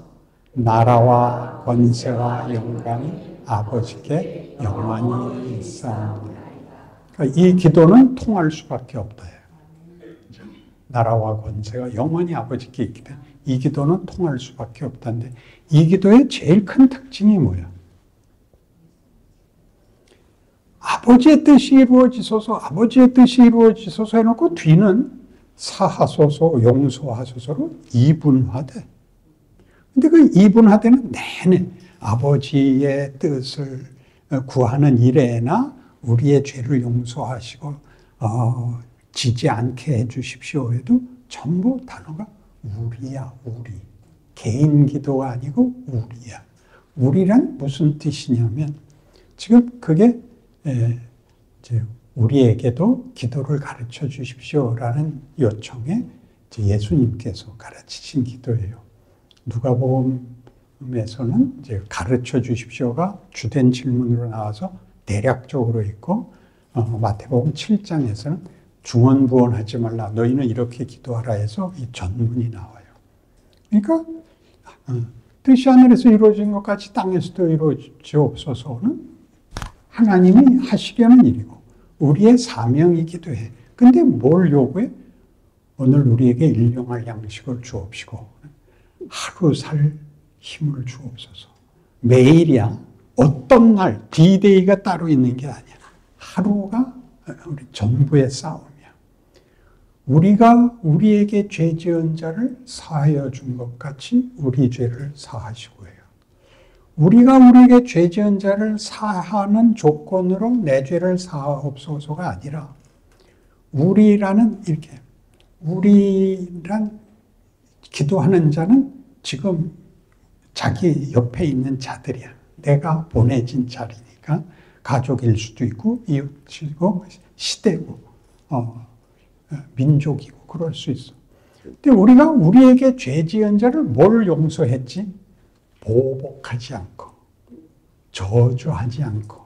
Speaker 3: 나라와 권세와 영광이 아버지께 영원히 있사옵나이다. 그러니까 이 기도는 통할 수밖에 없다. 나라와 권세가 영원히 아버지께 있기 때문에 이 기도는 통할 수밖에 없다는데, 이 기도의 제일 큰 특징이 뭐야? 아버지의 뜻이 이루어지소서, 아버지의 뜻이 이루어지소서 해놓고 뒤는 사하소서, 용서하소서로 이분화돼. 근데 그 이분화되는 내내 아버지의 뜻을 구하는 일에나 우리의 죄를 용서하시고 지지 않게 해주십시오 해도 전부 단어가 우리야, 우리. 개인 기도가 아니고 우리야. 우리란 무슨 뜻이냐면 지금 그게 이제 우리에게도 기도를 가르쳐 주십시오라는 요청에 예수님께서 가르치신 기도예요. 누가복음에서는 이제 가르쳐 주십시오가 주된 질문으로 나와서 대략적으로 있고 마태복음 7장에서는 중언부언하지 말라. 너희는 이렇게 기도하라 해서 이 전문이 나와요. 그러니까 뜻이 하늘에서 이루어진 것 같이 땅에서도 이루어지옵소서는 하나님이 하시려는 일이고 우리의 사명이기도 해. 근데 뭘 요구해? 오늘 우리에게 일용할 양식을 주옵시고 하루 살 힘을 주옵소서. 매일이야. 어떤 날, D-Day가 따로 있는 게 아니야. 하루가 우리 전부의 싸움이야. 우리가 우리에게 죄 지은 자를 사하여 준 것 같이 우리 죄를 사하시고 해요. 우리가 우리에게 죄 지은 자를 사하는 조건으로 내 죄를 사하옵소서가 아니라 우리라는 이렇게 우리란 기도하는 자는 지금 자기 옆에 있는 자들이야. 내가 보내진 자리니까 가족일 수도 있고 이웃이고 시대고 민족이고 그럴 수 있어. 근데 우리가 우리에게 죄 지은 자를 뭘 용서했지? 보복하지 않고 저주하지 않고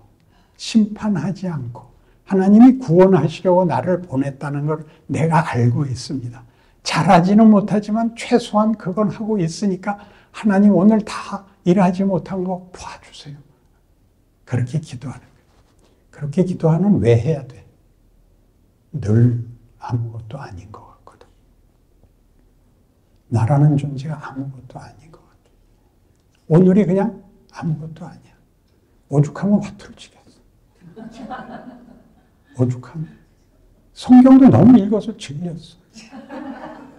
Speaker 3: 심판하지 않고 하나님이 구원하시려고 나를 보냈다는 걸 내가 알고 있습니다. 잘하지는 못하지만 최소한 그건 하고 있으니까 하나님 오늘 다 일하지 못한 거 도와주세요. 그렇게 기도하는 거예요. 그렇게 기도하는 왜 해야 돼? 늘 아무것도 아닌 것 같거든. 나라는 존재가 아무것도 아닌 것 같아. 오늘이 그냥 아무것도 아니야. 오죽하면 화투를 치겠어. 오죽하면. 성경도 너무 읽어서 질렸어.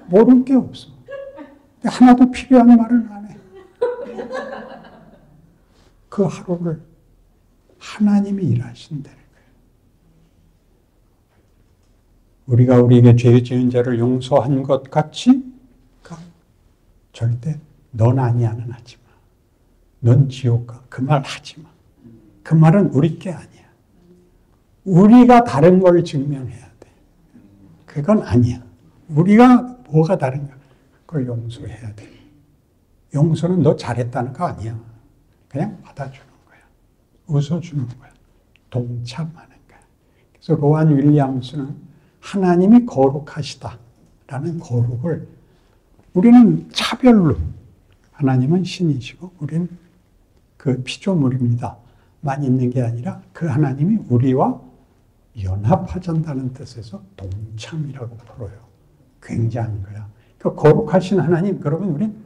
Speaker 3: 모를 게 없어. 하나도 필요한 말은 안 해. 그 하루를 하나님이 일하신다는 거예요. 우리가 우리에게 죄 지은 자를 용서한 것 같이 절대 넌 아니야는 하지 마. 넌 지옥 가. 그 말 하지 마. 그 말은 우리 게 아니야. 우리가 다른 걸 증명해야 돼. 그건 아니야. 우리가 뭐가 다른가? 그걸 용서해야 돼. 용서는 너 잘했다는 거 아니야. 그냥 받아주는 거야. 웃어주는 거야. 동참하는 거야. 그래서 로안 윌리엄스는 하나님이 거룩하시다라는 거룩을 우리는 차별로 하나님은 신이시고 우리는 그 피조물입니다. 만 있는 게 아니라 그 하나님이 우리와 연합하잔다는 뜻에서 동참이라고 풀어요. 굉장한 거야. 그 거룩하신 하나님, 그러면 우린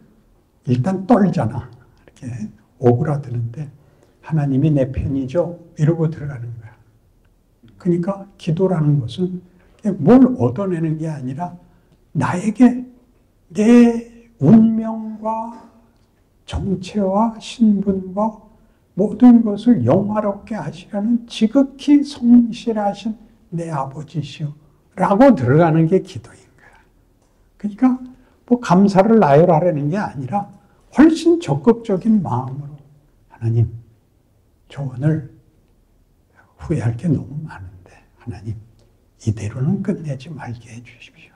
Speaker 3: 일단 떨잖아. 이렇게 오그라드는데 하나님이 내 편이죠. 이러고 들어가는 거야. 그러니까 기도라는 것은 뭘 얻어내는 게 아니라 나에게 내 운명과 정체와 신분과 모든 것을 영화롭게 하시려는 지극히 성실하신 내 아버지시오 라고 들어가는 게 기도인 거야. 그러니까 뭐 감사를 나열하려는 게 아니라 훨씬 적극적인 마음으로 하나님, 저 오늘 후회할 게 너무 많은데 하나님, 이대로는 끝내지 말게 해주십시오.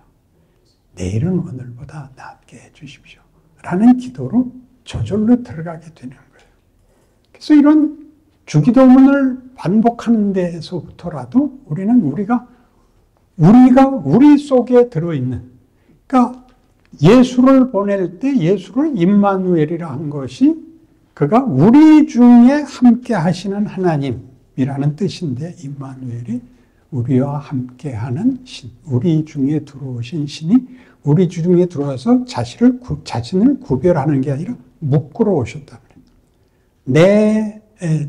Speaker 3: 내일은 오늘보다 낫게 해주십시오. 라는 기도로 저절로 들어가게 되는 거예요. 그래서 이런 주기도문을 반복하는 데에서부터라도 우리는 우리가 우리 속에 들어있는, 그러니까 예수를 보낼 때 예수를 임마누엘이라 한 것이 그가 우리 중에 함께 하시는 하나님이라는 뜻인데, 임마누엘이 우리와 함께 하는 신, 우리 중에 들어오신 신이 우리 중에 들어와서 자신을 구별하는 게 아니라 묶으러 오셨다. 내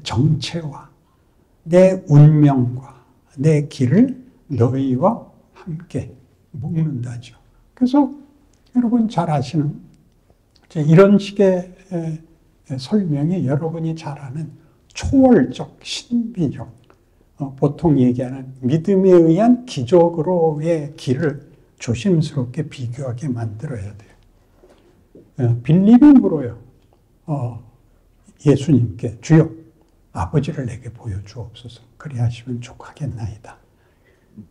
Speaker 3: 정체와 내 운명과 내 길을 너희와 함께 묶는다죠. 그래서 여러분 잘 아시는 이런 식의 설명이 여러분이 잘 아는 초월적, 신비적, 보통 얘기하는 믿음에 의한 기적으로의 길을 조심스럽게 비교하게 만들어야 돼요. 빌립이 물어요. 예수님께 주여 아버지를 내게 보여주옵소서. 그리하시면 족하겠나이다.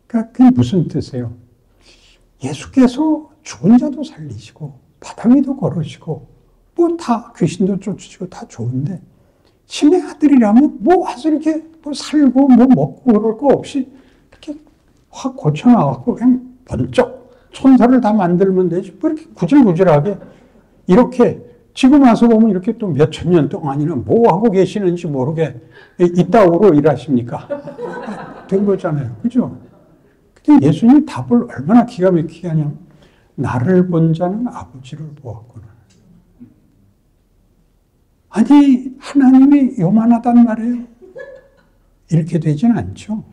Speaker 3: 그러니까 그게 무슨 뜻이에요? 예수께서 죽은 자도 살리시고 바다 위도 걸으시고 뭐 다 귀신도 쫓으시고 다 좋은데 신의 아들이라면 뭐 와서 이렇게 뭐 살고 뭐 먹고 그럴 거 없이 이렇게 확 고쳐나가고 그냥 번쩍 천사를 다 만들면 되지 뭐 이렇게 구질구질하게 이렇게 지금 와서 보면 이렇게 또 몇천 년 동안이나 뭐 하고 계시는지 모르게 이따오로 일하십니까? 된 거잖아요. 그죠? 근데 예수님이 답을 얼마나 기가 막히게 하냐면 나를 본 자는 아버지를 보았구나. 아니 하나님이 요만하단 말이에요. 이렇게 되진 않죠.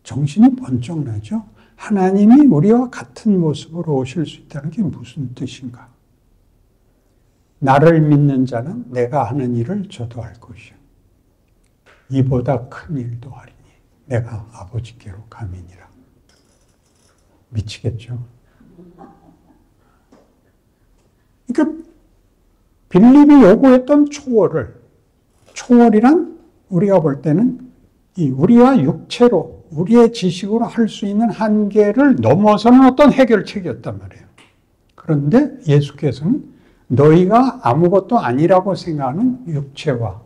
Speaker 3: 정신이 번쩍 나죠. 하나님이 우리와 같은 모습으로 오실 수 있다는 게 무슨 뜻인가? 나를 믿는 자는 내가 하는 일을 저도 할 것이요. 이보다 큰 일도 하리니 내가 아버지께로 감이니라. 미치겠죠? 그러니까 빌립이 요구했던 초월이란 우리가 볼 때는 이 우리와 육체로 우리의 지식으로 할 수 있는 한계를 넘어서는 어떤 해결책이었단 말이에요. 그런데 예수께서는 너희가 아무것도 아니라고 생각하는 육체와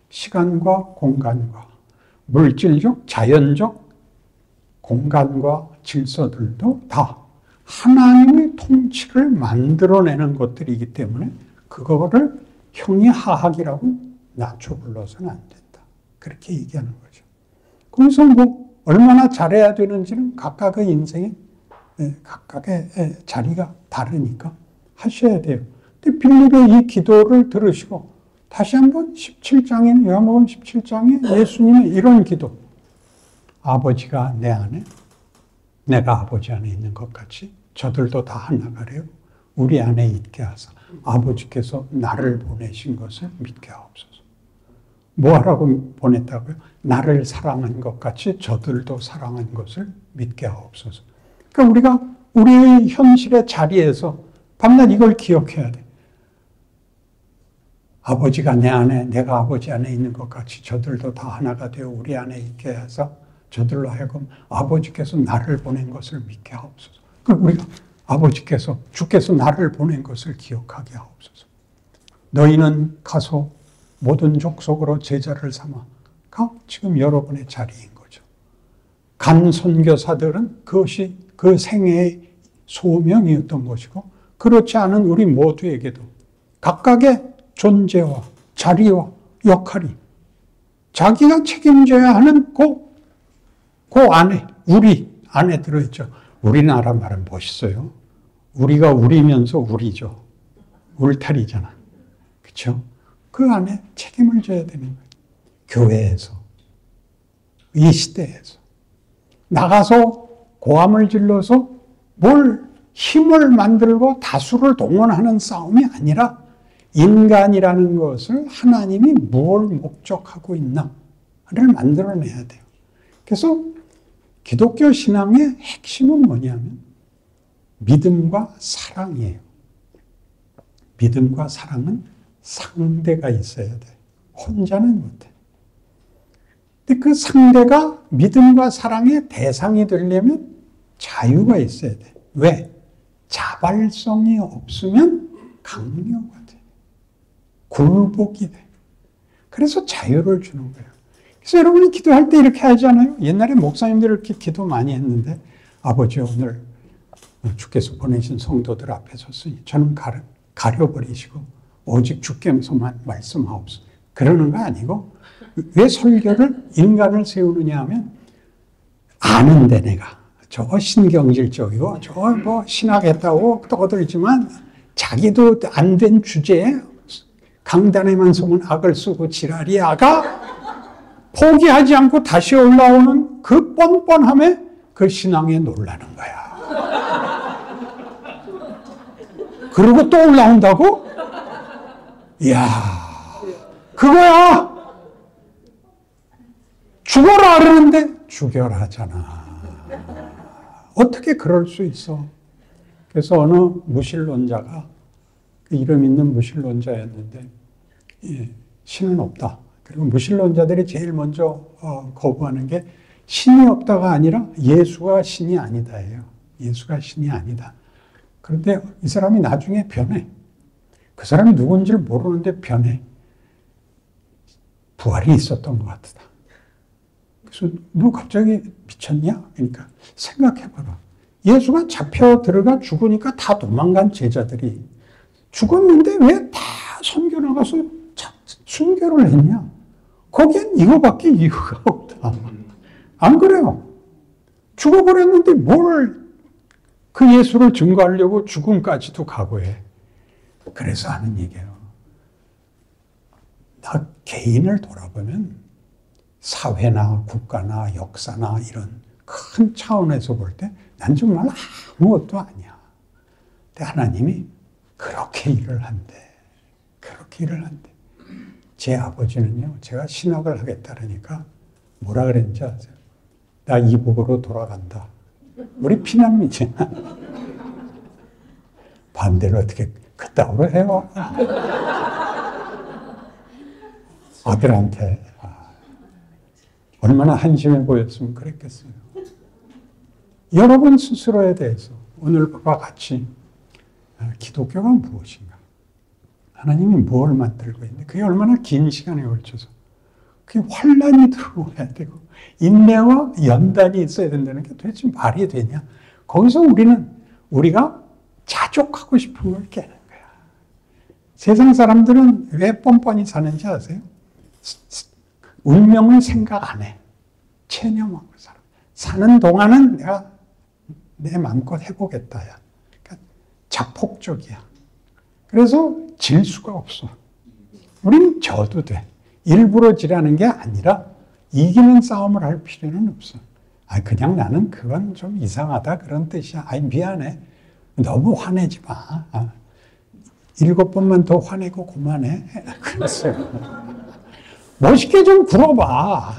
Speaker 3: 시간과 공간과 물질적, 자연적 공간과 질서들도 다 하나님의 통치를 만들어내는 것들이기 때문에 그거를 형이하학이라고 낮춰 불러서는 안 된다. 그렇게 얘기하는 거죠. 그래서 뭐 얼마나 잘해야 되는지는 각각의 인생에 각각의 자리가 다르니까 하셔야 돼요. 근데 빌립의 이 기도를 들으시고 다시 한번 17장에 요한복음 17장에 예수님의 이런 기도. 아버지가 내 안에 내가 아버지 안에 있는 것 같이 저들도 다 하나가래요. 우리 안에 있게 하사 아버지께서 나를 보내신 것을 믿게 하옵소서. 뭐 하라고 보냈다고요? 나를 사랑한 것 같이 저들도 사랑한 것을 믿게 하옵소서. 그러니까 우리가 우리의 현실의 자리에서 밤낮 이걸 기억해야 돼. 아버지가 내 안에, 내가 아버지 안에 있는 것 같이 저들도 다 하나가 되어 우리 안에 있게 해서 저들로 하여금 아버지께서 나를 보낸 것을 믿게 하옵소서. 그럼 우리가 아버지께서, 주께서 나를 보낸 것을 기억하게 하옵소서. 너희는 가서 모든 족속으로 제자를 삼아가 지금 여러분의 자리인 거죠. 간 선교사들은 그것이 그 생애의 소명이었던 것이고 그렇지 않은 우리 모두에게도 각각의 존재와 자리와 역할이 자기가 책임져야 하는 그 안에 우리 안에 들어있죠. 우리나라 말은 멋있어요. 우리가 우리면서 우리죠. 울타리잖아. 그렇죠? 그 안에 책임을 져야 되는 거예요. 교회에서, 이 시대에서. 나가서 고함을 질러서 뭘 힘을 만들고 다수를 동원하는 싸움이 아니라 인간이라는 것을 하나님이 무엇을 목적하고 있나를 만들어내야 돼요. 그래서 기독교 신앙의 핵심은 뭐냐면 믿음과 사랑이에요. 믿음과 사랑은 상대가 있어야 돼. 혼자는 못해. 근데 그 상대가 믿음과 사랑의 대상이 되려면 자유가 있어야 돼. 왜? 자발성이 없으면 강요가 돼. 굴복이 돼. 그래서 자유를 주는 거예요. 그래서 여러분이 기도할 때 이렇게 하잖아요. 옛날에 목사님들 이렇게 기도 많이 했는데 아버지 오늘 주께서 보내신 성도들 앞에 섰으니 저는 가려버리시고 오직 주께서만 말씀하옵소서. 그러는 거 아니고 왜 설교를 인간을 세우느냐 하면 아는데 내가 저 신경질적이고 저 뭐 신학했다고 떠들지만 자기도 안 된 주제에 강단에만 서면 악을 쓰고 지랄이야가 포기하지 않고 다시 올라오는 그 뻔뻔함에 그 신앙에 놀라는 거야. 그리고 또 올라온다고? 이야, 그거야. 죽어라 그러는데 죽여라 하잖아. 어떻게 그럴 수 있어? 그래서 어느 무신론자가 그 이름 있는 무신론자였는데 신은 없다. 그리고 무신론자들이 제일 먼저 거부하는 게 신이 없다가 아니라 예수가 신이 아니다예요. 예수가 신이 아니다. 그런데 이 사람이 나중에 변해. 그 사람이 누군지를 모르는데 변해. 부활이 있었던 것 같다. 그래서 너 갑자기 미쳤냐? 그러니까 생각해봐라. 예수가 잡혀 들어가 죽으니까 다 도망간 제자들이 죽었는데 왜 다 선교 나가서 순교를 했냐? 거기엔 이거밖에 이유가 없다. 안 그래요? 죽어버렸는데 뭘 그 예수를 증거하려고 죽음까지도 각오해. 그래서 하는 얘기예요. 나 개인을 돌아보면 사회나 국가나 역사나 이런 큰 차원에서 볼 때 난 정말 아무것도 아니야. 근데 하나님이 그렇게 일을 한대. 그렇게 일을 한대. 제 아버지는요, 제가 신학을 하겠다 그러니까 뭐라 그랬는지 아세요? 나 이북으로 돌아간다. 우리 피난민이잖아. 반대로 어떻게 그따구로 해요? 아들한테 얼마나 한심해 보였으면 그랬겠어요. 여러분 스스로에 대해서 오늘과 같이 기독교가 무엇인가? 하나님이 무엇을 만들고 있는데 그게 얼마나 긴 시간에 걸쳐서 그게 환란이 들어와야 되고 인내와 연단이 있어야 된다는 게 도대체 말이 되냐? 거기서 우리가 자족하고 싶은 걸 깨는 거야. 세상 사람들은 왜 뻔뻔히 사는지 아세요? 운명을 생각 안 해. 체념하고 살아. 사는 동안은 내가 내 마음껏 해보겠다. 그러니까 자폭적이야. 그래서 질 수가 없어. 우리는 져도 돼. 일부러 지라는 게 아니라 이기는 싸움을 할 필요는 없어. 그냥 나는 그건 좀 이상하다 그런 뜻이야. 미안해. 너무 화내지 마. 7번만 더 화내고 그만해. 그랬어요. 멋있게 좀 굴어봐.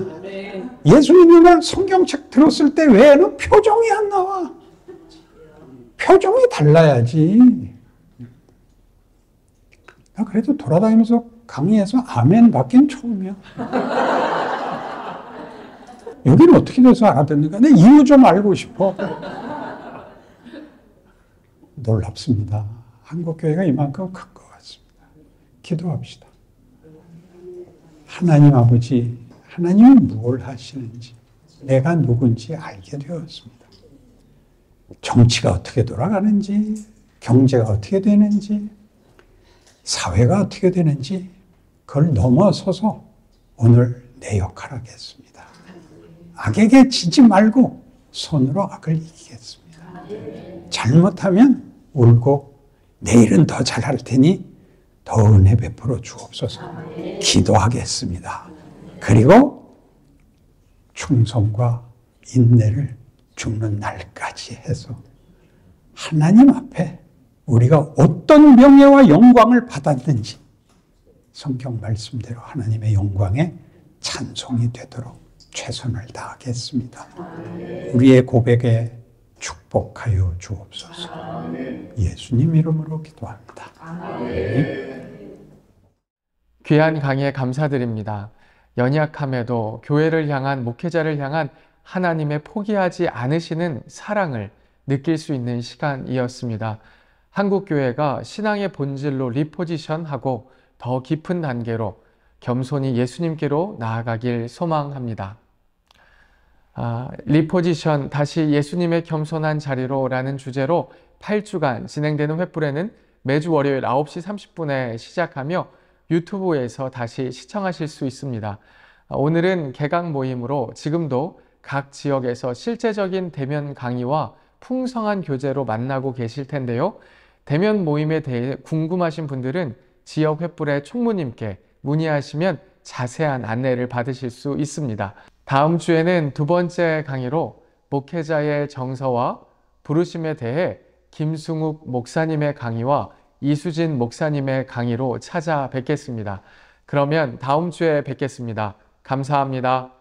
Speaker 3: 예수님을 성경책 들었을 때 외에는 표정이 안 나와. 표정이 달라야지. 나 그래도 돌아다니면서 강의에서 아멘 받긴 처음이야. 여기는 어떻게 돼서 알아듣는가? 내 이유 좀 알고 싶어. 놀랍습니다. 한국교회가 이만큼 큰 것 같습니다. 기도합시다. 하나님 아버지, 하나님이 무엇을 하시는지, 내가 누군지 알게 되었습니다. 정치가 어떻게 돌아가는지, 경제가 어떻게 되는지, 사회가 어떻게 되는지, 그걸 넘어서서 오늘 내 역할 하겠습니다. 악에게 지지 말고 손으로 악을 이기겠습니다. 잘못하면 울고 내일은 더 잘할 테니 더 은혜 베풀어 주옵소서. 기도하겠습니다. 그리고 충성과 인내를 죽는 날까지 해서 하나님 앞에 우리가 어떤 명예와 영광을 받았는지 성경 말씀대로 하나님의 영광에 찬송이 되도록 최선을 다하겠습니다. 우리의 고백에 축복하여 주옵소서. 예수님 이름으로 기도합니다.
Speaker 1: 귀한 강의에 감사드립니다. 연약함에도 교회를 향한 목회자를 향한 하나님의 포기하지 않으시는 사랑을 느낄 수 있는 시간이었습니다. 한국교회가 신앙의 본질로 리포지션하고 더 깊은 단계로 겸손히 예수님께로 나아가길 소망합니다. 리포지션, 다시 예수님의 겸손한 자리로 라는 주제로 8주간 진행되는 횃불에는 매주 월요일 9시 30분에 시작하며 유튜브에서 다시 시청하실 수 있습니다. 오늘은 개강 모임으로 지금도 각 지역에서 실제적인 대면 강의와 풍성한 교재로 만나고 계실 텐데요. 대면 모임에 대해 궁금하신 분들은 지역 횃불의 총무님께 문의하시면 자세한 안내를 받으실 수 있습니다. 다음 주에는 두 번째 강의로 목회자의 정서와 부르심에 대해 김승욱 목사님의 강의와 이수진 목사님의 강의로 찾아뵙겠습니다. 그러면 다음 주에 뵙겠습니다. 감사합니다.